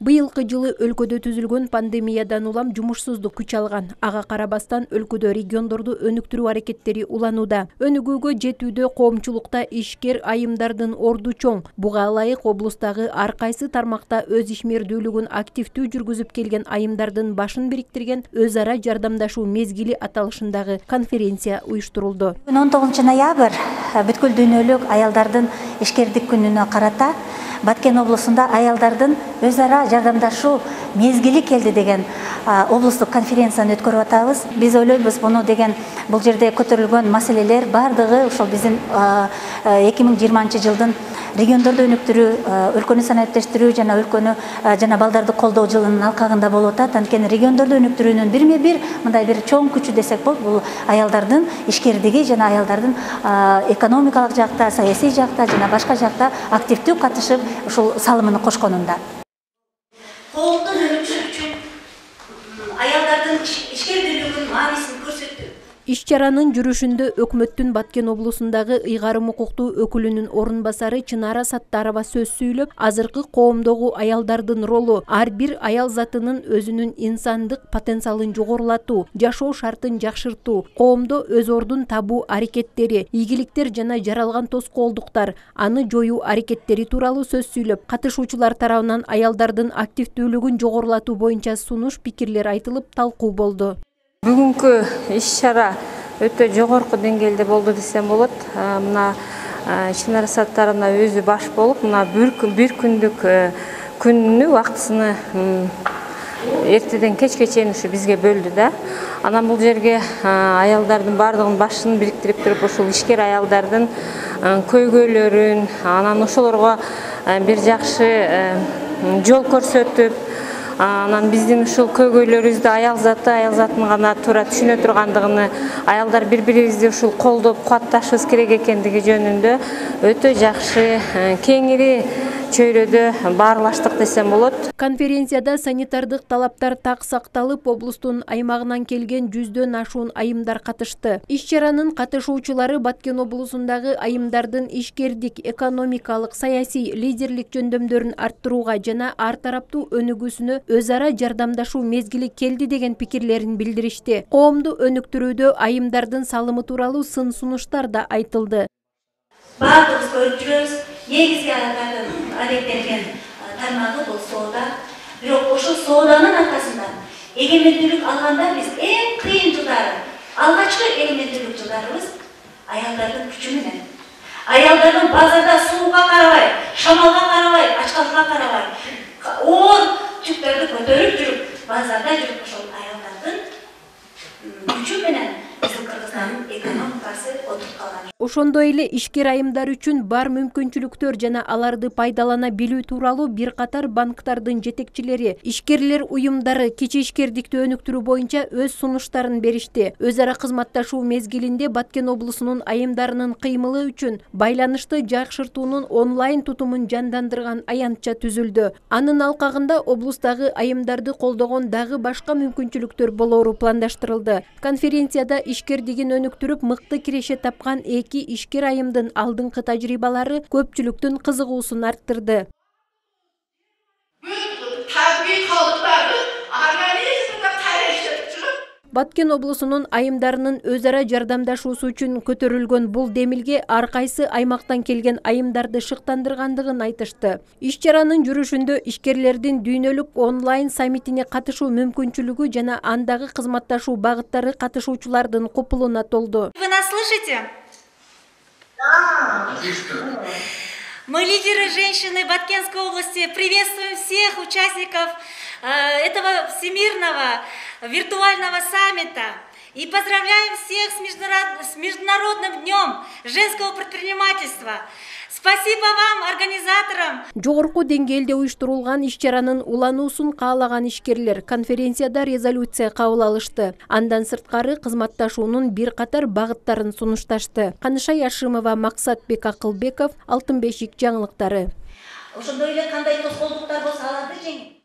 Быйылкы жылы өлкөдө түзүлгөн пандемиядан улам жумушсуздук күч алган. Ага карабастан өлкөдө региондорду өнүктүрүү аракеттери уланууда. Өнүгүүгө жетүүдө коомчулукта ишкер айымдардын орду чоң. Буга ылайык облустагы ар кайсы тармакта өз ишмердүүлүгүн активдүү жүргүзүп келген айымдардын башын бириктирген өз ара жардамдашуу мезгили аталышындагы конференция уюштурулду. 19 ноябрь бүткүл дүйнөлүк аялдардын ишкердик күнүнө карата Баткен облусунда аялдардын өз ара жардамдашуу мезгили келди деген облустук конференцияны өткөрүп атабыз. Биз ойлойбуз буну деген бул жерде көтөрүлгөн маселелер бардыгы ошол биздин 2020 жылдын региондорду өнүктүрүү, өлкөнү санариптештирүү жана өлкөнү жана балдарды колдоо жылынын алкагында болуп атат. Анткени региондорду өнүктүрүүнүн бирме-бир мындай бир чоң күчү десек болот, бул аялдардын ишкердиги жана аялдардын экономикалык жакта, саясий жакта жана башка жакта активдүү катышып ушул салымын кошконунда. Коомдун өнүгүшү үчүн аялдардын ишкердүүлүгүнүн маанисин көрсөттү. Иш-чаранын жүрүшүндө өкмөттүн Баткен облусундагы ыйгарым укуктуу өкүлүнүн орун басары Чынара Саттарова сөз сүйлөп, азыркы коомдогу аялдардын ролу ар бир аял затынын өзүнүн инсандык потенциалын жогорулатуу, жашоо шартын жакшыртуу, коомдо өз ордун табуу аракеттери, ийгиликтер жана жаралган тоскоолдуктар, аны жоюу аракеттери тууралуу сөз сүйлөп, катышуучулар тарабынан аялдардын активдүүлүгүн жогорулатуу боюнча сунуш пикирлер айтылып, талкуу болду. Бүгүнкү иш-чара өтө жогорку деңгээлде болду десем болот. Мына Чынара Саттарова өзү баш болуп, мына бир күндүк күнүнү убактысыны эртеден кечке чейин ушу бизге бөлдү да. Анан бул жерге аялдардын бардыгын башын бириктирип туруп, ушул ишкер аялдардын көйгөйлөрүн, анан ошолорго бир жакшы жол көрсөтүп, анан биздин ушул көйгөйлөрүбүздү аял затын гана туура түшүнө тургандыгын, аялдар бири-бирибизди ушул колдоп, кубатташыбыз керек экендиги жөнүндө өтө жакшы кеңири чөйрөдө баарлаштык десем болот. Конференцияда санитардык талаптар так сакталып, облустун аймагынан келген 100дөн ашуун айымдар катышты. Иш-чаранын катышуучулары Баткен облусундагы айымдардын ишкердик, экономикалык, саясий, лидерлик жөндөмдөрүн арттырууга жана ар тараптуу өнүгүүсүнө өз ара жардамдашуу мезгили келди деген пикирлерин билдиришти. Коомду өнүктүрүүдө айымдардын салымы тууралуу сын сунуштар да айтылды. Бардыгыбыз көрүп жүрөбүз, негизги аялдардын алектенген тармагы бул соода. Бирок ошол сооданын аркасында эгемендүүлүк алганда биз эң кыйын жылдары, алгачкы эгемендүүлүк жылдарыбыз аялдардын күчү менен, аялдардын базарда сууга карабай, шамалга карабай, ачкалыкка карабай, оор жүктөрдү көтөрүп жүрүп, базарда жүрүп, ошол аялдардын күчү менен биздин Кыргызстандын экономикасы отуруп калган. Ошондой эле ишкер айымдар үчүн бар мүмкүнчүлүктөр жана аларды пайдалана билүү тууралуу бир катар банктардын жетекчилери, ишкерлер уюмдары кичи ишкердикти өнүктүрүү боюнча өз сунуштарын беришти. Өз ара кызматташуу мезгилинде Баткен облусунун айымдарынын кыймылы үчүн байланышты жакшыртуунун онлайн тутумун жандандырган аянтча түзүлдү. Анын алкагында облустагы айымдарды колдогон дагы башка мүмкүнчүлүктөр болоору пландаштырылды. Конференцияда ишкердигин өнүктүрүп, мыкты киреше тапкан ишкер айымдын алдыңкы тажрыйбалары көпчүлүктүн кызыгуусун арттырды. Баткен облусунун айымдарынын өз ара жардамдашуусу үчүн көтөрүлгөн бул демилге ар кайсы аймактан келген айымдарды шыктандыргандыгын айтышты. Иш-чаранын жүрүшүндө ишкерлердин дүйнөлүк онлайн саммитине катышуу мүмкүнчүлүгү жана андагы кызматташуу багыттары катышуучулардын купулуна толду. Вы нас слышите? Мы, лидеры женщины Баткенской области, приветствуем всех участников этого всемирного виртуального саммита и поздравляем всех с Международным днем женского предпринимательства. Спасибо вам, организаторам. Жогорку деңгээлде уюштурулган иш-чаранын улануусун каалаган ишкерлер конференцияда резолюция кабыл алышты. Андан сырткары кызматташуунун бир катар багыттарын сунушташты. Каныша Яшимова, Максатбек Акылбеков, Алтын бешик жаңылыктары. Ошондой эле кандай тоскоолдуктар болсо аларды жеңип